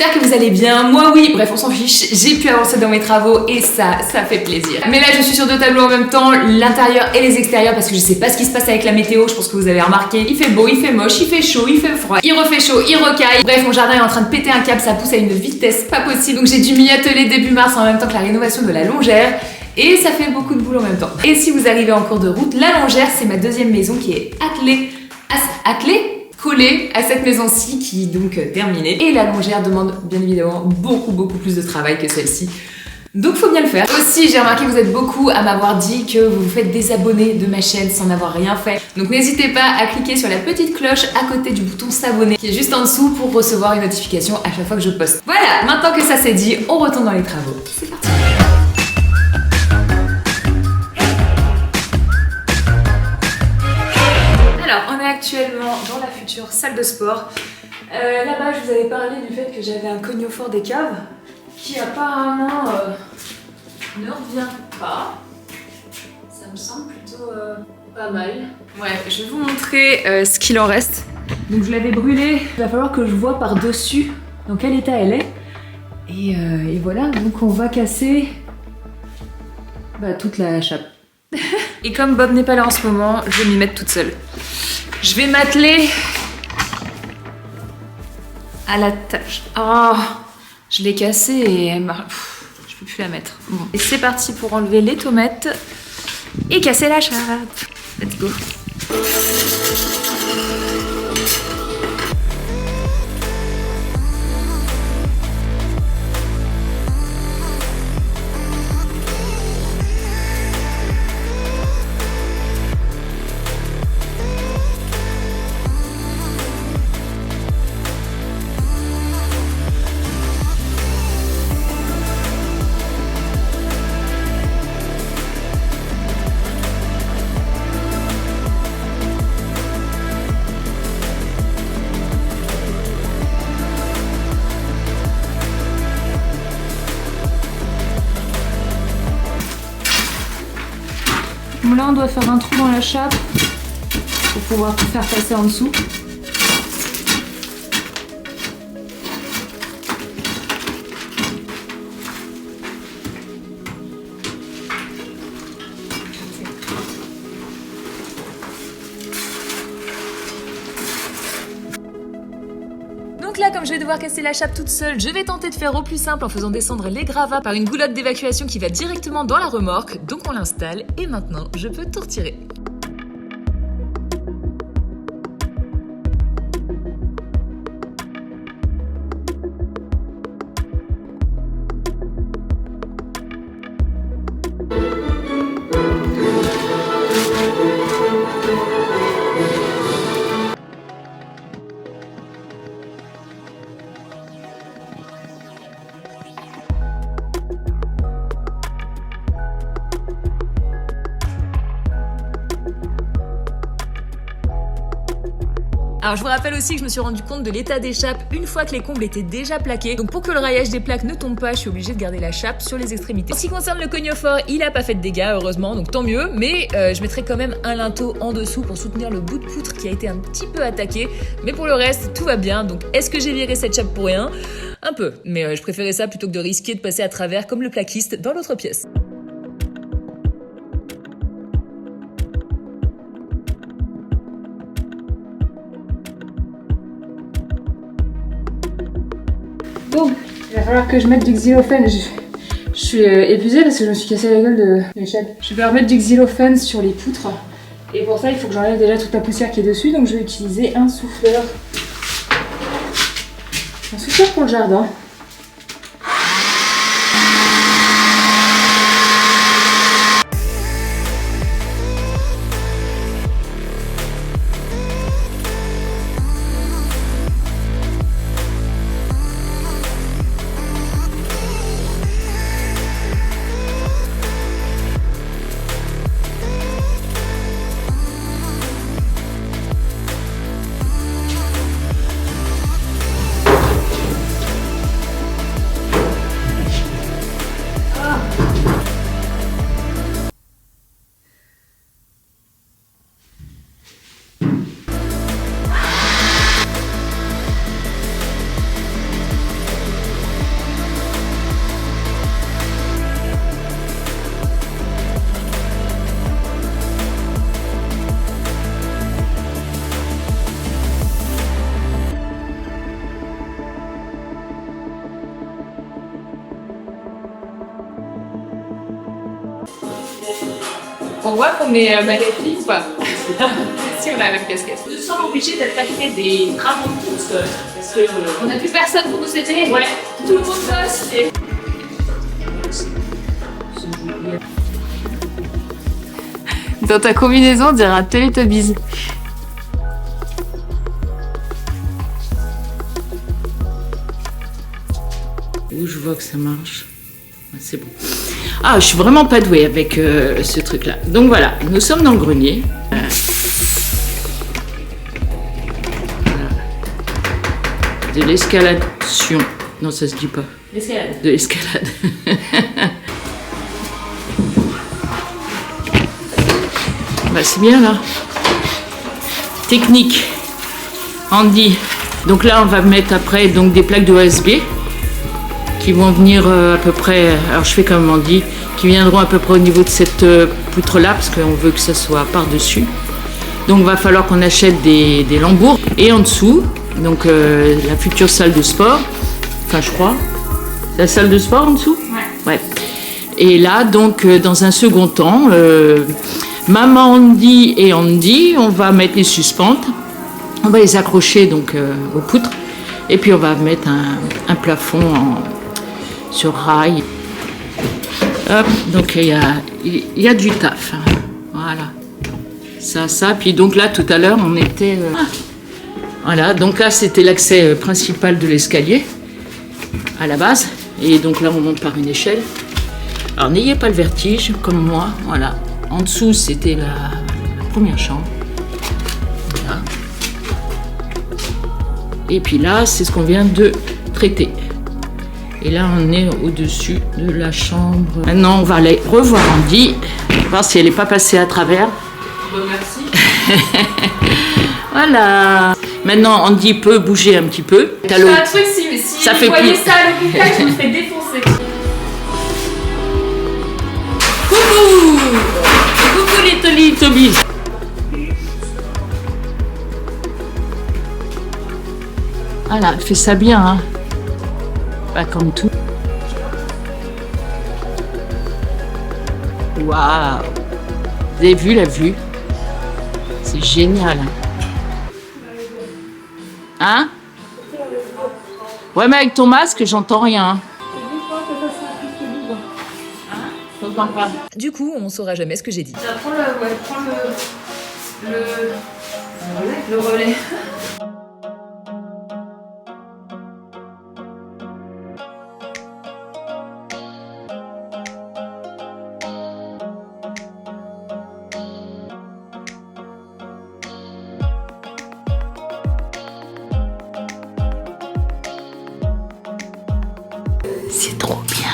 j'espère que vous allez bien. Moi oui, bref on s'en fiche, j'ai pu avancer dans mes travaux et ça fait plaisir. Mais là je suis sur 2 tableaux en même temps, l'intérieur et les extérieurs, parce que je sais pas ce qui se passe avec la météo, je pense que vous avez remarqué. Il fait beau, il fait moche, il fait chaud, il fait froid, il refait chaud, il recaille. Bref, mon jardin est en train de péter un câble, ça pousse à une vitesse pas possible. Donc j'ai dû m'y atteler début mars en même temps que la rénovation de la longère. Et ça fait beaucoup de boulot en même temps. Et si vous arrivez en cours de route, la longère c'est ma deuxième maison qui est collée à cette maison-ci qui est donc terminée. Et la longère demande bien évidemment beaucoup plus de travail que celle-ci. Donc faut bien le faire. Aussi j'ai remarqué que vous êtes beaucoup à m'avoir dit que vous vous faites désabonner de ma chaîne sans avoir rien fait. Donc n'hésitez pas à cliquer sur la petite cloche à côté du bouton s'abonner qui est juste en dessous pour recevoir une notification à chaque fois que je poste. Voilà, maintenant que ça c'est dit, on retourne dans les travaux. C'est parti. Alors on est actuellement dans la future salle de sport. Là-bas je vous avais parlé du fait que j'avais un cognofort des caves qui apparemment ne revient pas. Ça me semble plutôt pas mal. Ouais, je vais vous montrer ce qu'il en reste. Donc je l'avais brûlé, il va falloir que je vois par-dessus dans quel état elle est. Et voilà, donc on va casser toute la chape. Et comme Bob n'est pas là en ce moment, je vais m'y mettre toute seule. Je vais m'atteler à la tâche. Oh, je l'ai cassée et je peux plus la mettre. Bon. Et c'est parti pour enlever les tomates et casser la chape. Let's go. Bon, là on doit faire un trou dans la chape pour pouvoir tout faire passer en dessous. Donc là, comme je vais devoir casser la chape toute seule, je vais tenter de faire au plus simple en faisant descendre les gravats par une goulotte d'évacuation qui va directement dans la remorque. Donc on l'installe et maintenant je peux tout retirer. Alors je vous rappelle aussi que je me suis rendu compte de l'état des chapes une fois que les combles étaient déjà plaqués. Donc pour que le raillage des plaques ne tombe pas, je suis obligée de garder la chape sur les extrémités. En ce qui concerne le cognofort, il a pas fait de dégâts heureusement, donc tant mieux. Mais je mettrai quand même un linteau en dessous pour soutenir le bout de poutre qui a été un petit peu attaqué. Mais pour le reste, tout va bien. Donc est-ce que j'ai viré cette chape pour rien? Un peu, mais je préférais ça plutôt que de risquer de passer à travers comme le plaquiste dans l'autre pièce. Bon, il va falloir que je mette du xylophène. Je suis épuisée parce que je me suis cassé la gueule de l'échelle. Je vais remettre du xylophène sur les poutres. Et pour ça, il faut que j'enlève déjà toute la poussière qui est dessus. Donc je vais utiliser un souffleur. Un souffleur pour le jardin. On voit qu'on est magazine ou pas? Si on a la même casquette. Nous sommes obligés d'être fait des travaux de tous parce qu'on n'a plus personne pour nous aider. Ouais, tout le monde bosse. Dans ta combinaison, on dirait Teletubbies. Où je vois que ça marche. Ouais, c'est bon. Ah, je suis vraiment pas douée avec ce truc-là. Donc voilà, nous sommes dans le grenier. Voilà. De l'escalation. Non, ça se dit pas. L'escalade. De l'escalade. Bah, c'est bien là. Technique. Andy. Donc là, on va mettre après donc, des plaques de OSB qui vont venir à peu près, alors je fais comme Andy, qui viendront à peu près au niveau de cette poutre-là, parce qu'on veut que ça soit par-dessus. Donc il va falloir qu'on achète des lambours. Et en dessous, donc la future salle de sport, enfin je crois, la salle de sport en dessous ? Ouais. Et là, donc dans un second temps, maman Andy et Andy, on va mettre les suspentes, on va les accrocher donc aux poutres, et puis on va mettre un plafond sur rail. Hop, donc il y a du taf. Voilà. Ça. Puis donc là, tout à l'heure, on était... Voilà, donc là, c'était l'accès principal de l'escalier, à la base. Et donc là, on monte par une échelle. Alors, n'ayez pas le vertige, comme moi. Voilà. En dessous, c'était la première chambre. Voilà. Et puis là, c'est ce qu'on vient de traiter. Et là, on est au-dessus de la chambre. Maintenant, on va aller revoir Andy, voir si elle n'est pas passée à travers. Bon, merci. Voilà. Maintenant, Andy peut bouger un petit peu. C'est un truc, si ça vous fait voyez plus. ça à l'hôpital, je me fais défoncer. Coucou. Coucou les Teletubbies. Voilà, elle fait ça bien, hein. Pas comme tout. Waouh! Vous avez vu la vue? C'est génial. Hein? Ouais, mais avec ton masque, j'entends rien. J'entends pas. Du coup, on saura jamais ce que j'ai dit. Prends le relais. C'est trop bien.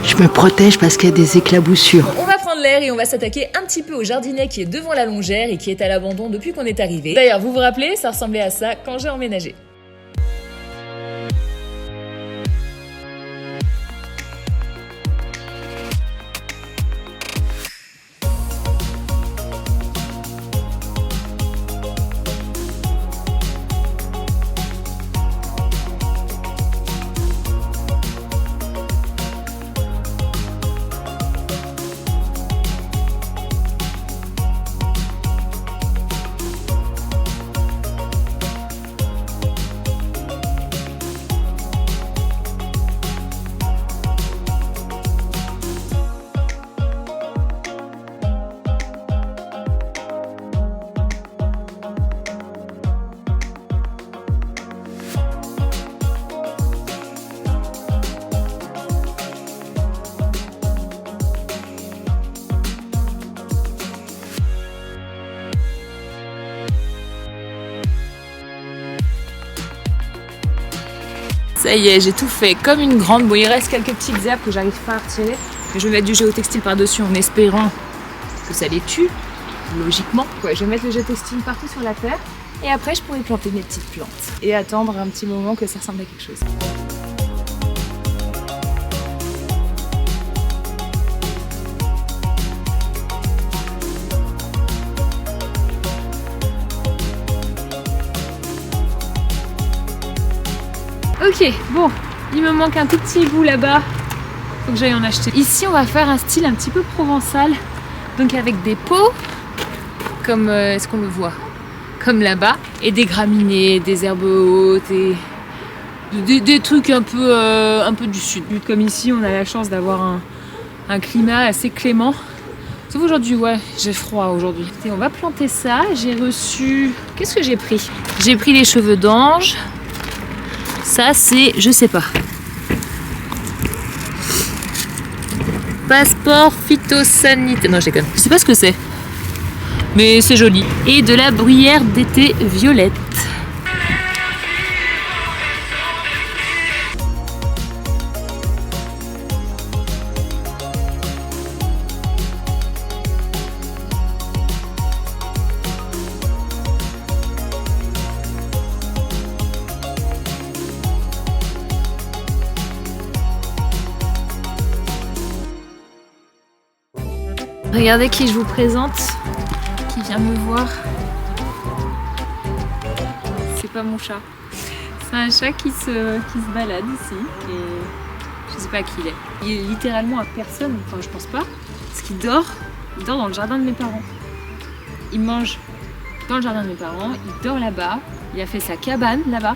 Je me protège parce qu'il y a des éclaboussures. On va prendre l'air et on va s'attaquer un petit peu au jardinet qui est devant la longère et qui est à l'abandon depuis qu'on est arrivé. D'ailleurs, vous vous rappelez, ça ressemblait à ça quand j'ai emménagé. Ça y est, j'ai tout fait comme une grande. Bon, il reste quelques petites herbes que j'arrive pas à retirer. Mais je vais mettre du géotextile par-dessus en espérant que ça les tue, logiquement. Ouais, je vais mettre le géotextile partout sur la terre. Et après, je pourrai planter mes petites plantes. Et attendre un petit moment que ça ressemble à quelque chose. Ok, bon, il me manque un tout petit bout là-bas. Faut que j'aille en acheter. Ici, on va faire un style un petit peu provençal. Donc avec des pots, comme est-ce qu'on le voit, comme là-bas, et des graminées, des herbes hautes, et des trucs un peu du sud. Comme ici, on a la chance d'avoir un climat assez clément. Sauf aujourd'hui, ouais, j'ai froid aujourd'hui. Et on va planter ça. J'ai reçu... Qu'est-ce que j'ai pris? J'ai pris les cheveux d'ange. Ça, c'est... je sais pas. Passeport phytosanitaire. Non, je déconne. Je sais pas ce que c'est. Mais c'est joli. Et de la bruyère d'été violette. Regardez qui je vous présente, qui vient me voir. C'est pas mon chat. C'est un chat qui se balade ici et je sais pas qui il est. Il est littéralement à personne, enfin je pense pas, parce qu'il dort dans le jardin de mes parents. Il mange dans le jardin de mes parents, il dort là-bas, il a fait sa cabane là-bas.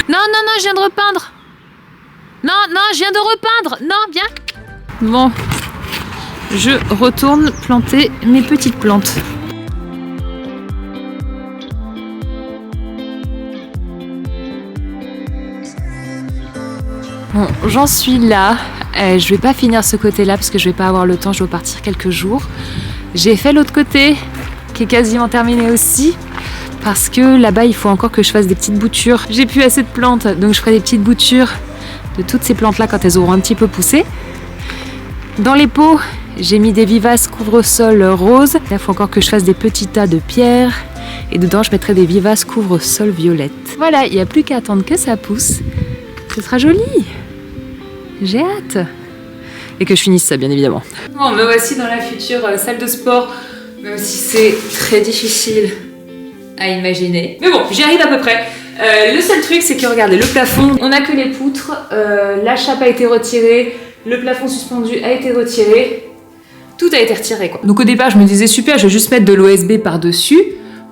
Non, je viens de repeindre. Non, je viens de repeindre. Non, viens. Bon, je retourne planter mes petites plantes. Bon, j'en suis là. Je vais pas finir ce côté-là parce que je vais pas avoir le temps, je dois partir quelques jours. J'ai fait l'autre côté qui est quasiment terminé aussi. Parce que là-bas, il faut encore que je fasse des petites boutures. J'ai plus assez de plantes, donc je ferai des petites boutures de toutes ces plantes-là quand elles auront un petit peu poussé. Dans les pots, j'ai mis des vivaces couvre-sol roses. Là, il faut encore que je fasse des petits tas de pierres. Et dedans, je mettrai des vivaces couvre-sol violettes. Voilà, il n'y a plus qu'à attendre que ça pousse. Ce sera joli. J'ai hâte. Et que je finisse ça, bien évidemment. Bon, me voici dans la future salle de sport, même si c'est très difficile à imaginer. Mais bon, j'y arrive à peu près. Le seul truc, c'est que regardez, le plafond, on n'a que les poutres, la chape a été retirée, le plafond suspendu a été retiré, tout a été retiré quoi. Donc au départ, je me disais super, je vais juste mettre de l'OSB par-dessus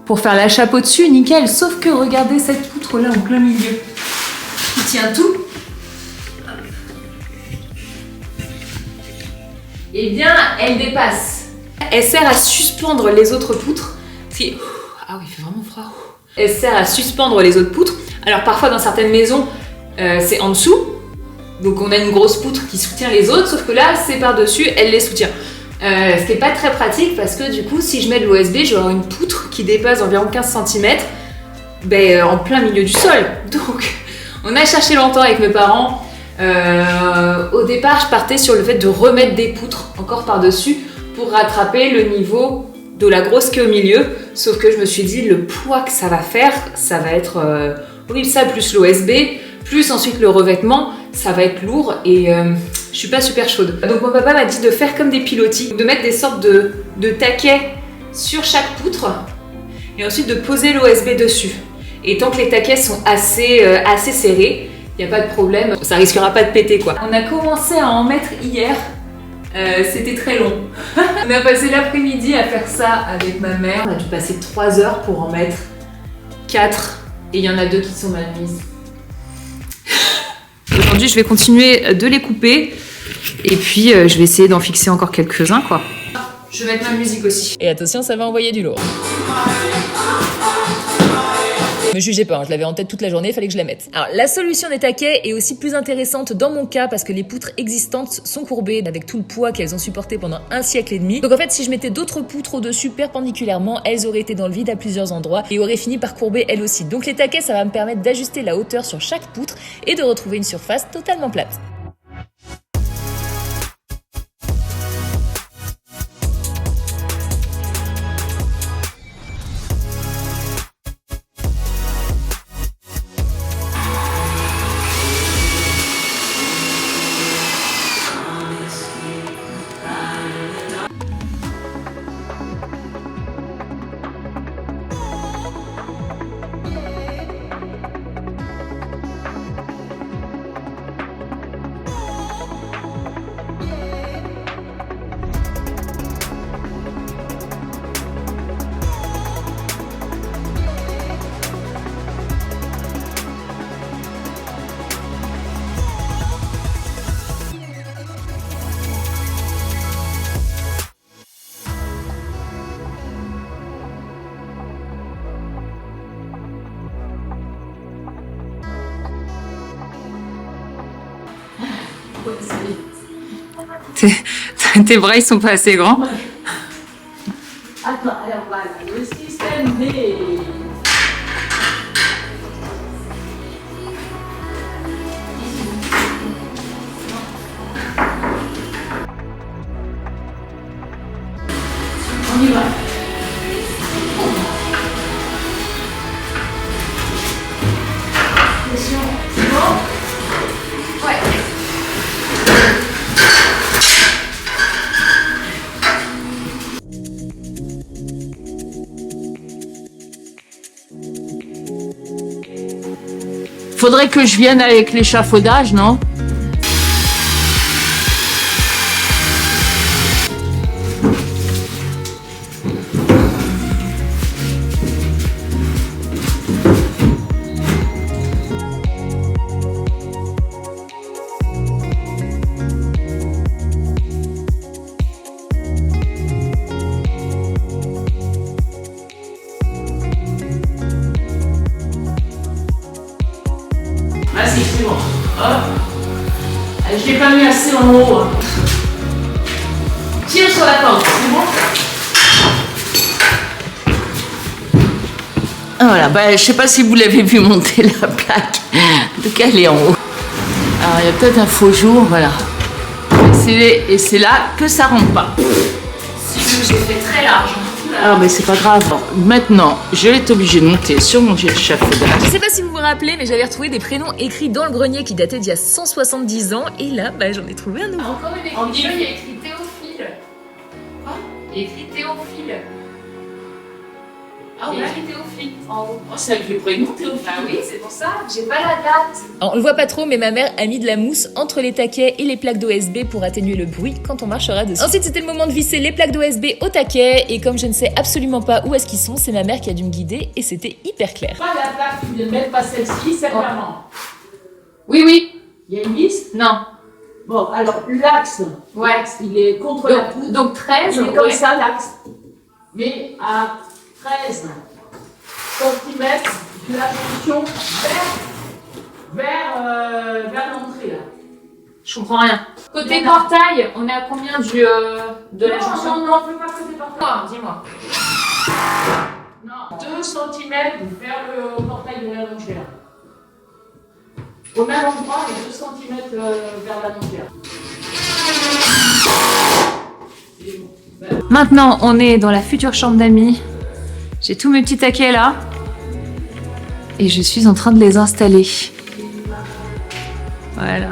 pour faire la chape au-dessus, nickel. Sauf que regardez cette poutre là en plein milieu, qui tient tout. Eh bien, elle dépasse. Elle sert à suspendre les autres poutres. Ah oui, il fait vraiment froid. Elle sert à suspendre les autres poutres. Alors parfois dans certaines maisons, c'est en dessous. Donc on a une grosse poutre qui soutient les autres, sauf que là, c'est par-dessus, elle les soutient. Ce qui n'est pas très pratique parce que du coup, si je mets de l'OSB, je vais avoir une poutre qui dépasse d'environ 15 cm en plein milieu du sol. Donc on a cherché longtemps avec mes parents. Au départ, je partais sur le fait de remettre des poutres encore par-dessus pour rattraper le niveau de la grosse qui est au milieu, sauf que je me suis dit le poids que ça va faire, ça va être horrible, ça plus l'OSB, plus ensuite le revêtement, ça va être lourd et je suis pas super chaude. Donc mon papa m'a dit de faire comme des pilotis, de mettre des sortes de taquets sur chaque poutre et ensuite de poser l'OSB dessus. Et tant que les taquets sont assez serrés, il n'y a pas de problème, ça risquera pas de péter quoi. On a commencé à en mettre hier. C'était très long. On a passé l'après-midi à faire ça avec ma mère. On a dû passer 3 heures pour en mettre 4 et il y en a 2 qui sont mal mises. Aujourd'hui, je vais continuer de les couper et puis je vais essayer d'en fixer encore quelques-uns quoi. Je vais mettre ma musique aussi. Et attention, ça va envoyer du lourd. Me jugez pas, hein, je l'avais en tête toute la journée, il fallait que je la mette. Alors la solution des taquets est aussi plus intéressante dans mon cas parce que les poutres existantes sont courbées avec tout le poids qu'elles ont supporté pendant 1 siècle et demi. Donc en fait si je mettais d'autres poutres au-dessus perpendiculairement, elles auraient été dans le vide à plusieurs endroits et auraient fini par courber elles aussi. Donc les taquets ça va me permettre d'ajuster la hauteur sur chaque poutre et de retrouver une surface totalement plate. Tes bras, ils sont pas assez grands. Attends, alors voilà, le système D. On y va. Attention, c'est bon? Ouais. Faudrait que je vienne avec l'échafaudage, non? Ah si, c'est bon. Oh. Je l'ai pas mis assez en haut. Hein. Tire sur la corde, c'est bon? Ah, voilà, bah, je sais pas si vous l'avez vu monter la plaque. En tout cas, elle est en haut. Alors, il y a peut-être un faux jour, voilà. Et c'est là que ça rentre pas. Si j'ai fait très large. Ah, mais c'est pas grave. Maintenant, je vais être obligée de monter sur mon échafaudage. Je sais pas si vous vous rappelez, mais j'avais retrouvé des prénoms écrits dans le grenier qui dataient d'il y a 170 ans. Et là, bah, j'en ai trouvé un nouveau. Encore une écriture, il y a écrit Théophile. Quoi? Il y a écrit Théophile. Ah Il y a ouais? écrit Théophile en haut. Oh, c'est avec le prénom, Théophile. Ah oui, c'est pour ça. J'ai pas la date. Alors, on le voit pas trop, mais ma mère a mis de la mousse entre les taquets et les plaques d'OSB pour atténuer le bruit quand on marchera dessus. Ensuite, c'était le moment de visser les plaques d'OSB au taquet. Et comme je ne sais absolument pas où est-ce qu'ils sont, c'est ma mère qui a dû me guider et c'était hyper clair. Pas la plaque, tu ne mets pas celle-ci, c'est vraiment. Oui, oui. Il y a une vis? Non. Bon, alors l'axe, Ouais. l'axe, il est contre la poutre. Donc 13. Il est comme ouais. ça, l'axe. Mais à 13 cm de la jonction vers l'entrée, là. Je comprends rien. Côté portail, on est à combien de la jonction? Non, fais pas côté portail. Dis-moi. Non, 2 cm vers le portail de la longère. Au même endroit, et 2 cm vers la longère. Maintenant, on est dans la future chambre d'amis. J'ai tous mes petits taquets là. Et je suis en train de les installer. Voilà.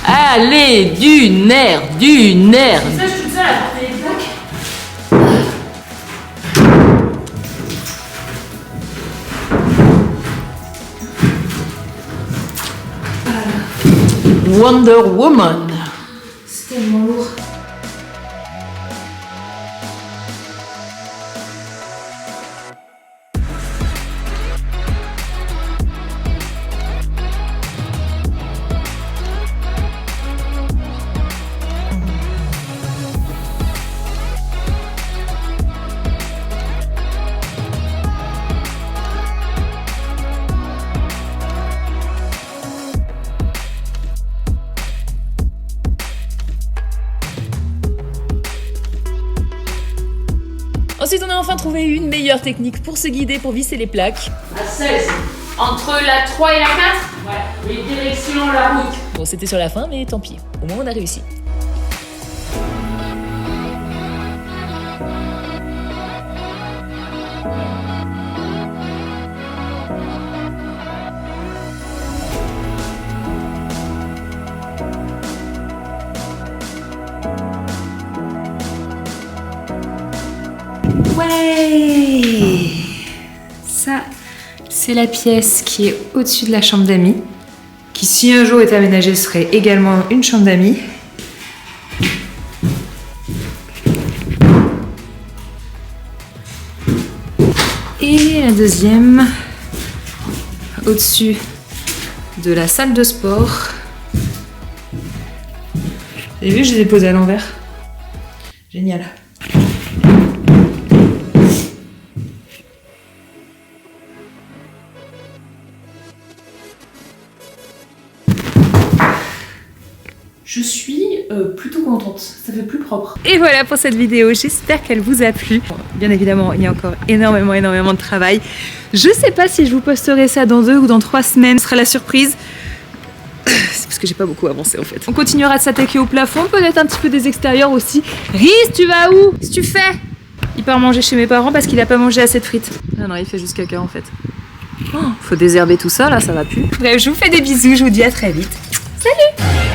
Allez, du nerf, du nerf. Ça, je suis toute seule à porter les plaques. Wonder Woman. C'est tellement lourd. Ensuite, on a enfin trouvé une meilleure technique pour se guider, pour visser les plaques. À 16. Entre la 3 et la 4. Ouais. Oui, direction la route. Bon, c'était sur la fin, mais tant pis. Au moins, on a réussi. Ouais, ça, c'est la pièce qui est au-dessus de la chambre d'amis, qui si un jour est aménagée serait également une chambre d'amis. Et la deuxième, au-dessus de la salle de sport. Vous avez vu, je les ai posées à l'envers. Génial. Je suis plutôt contente, ça fait plus propre. Et voilà pour cette vidéo, j'espère qu'elle vous a plu. Bon, bien évidemment, il y a encore énormément de travail. Je sais pas si je vous posterai ça dans 2 ou dans 3 semaines, ce sera la surprise. C'est parce que j'ai pas beaucoup avancé en fait. On continuera de s'attaquer au plafond, peut-être un petit peu des extérieurs aussi. Rhys, tu vas où? Qu'est-ce que tu fais? Il part manger chez mes parents parce qu'il a pas mangé assez de frites. Ah non, il fait juste caca en fait. Oh, faut désherber tout ça là, ça va plus. Bref, je vous fais des bisous, je vous dis à très vite. Salut!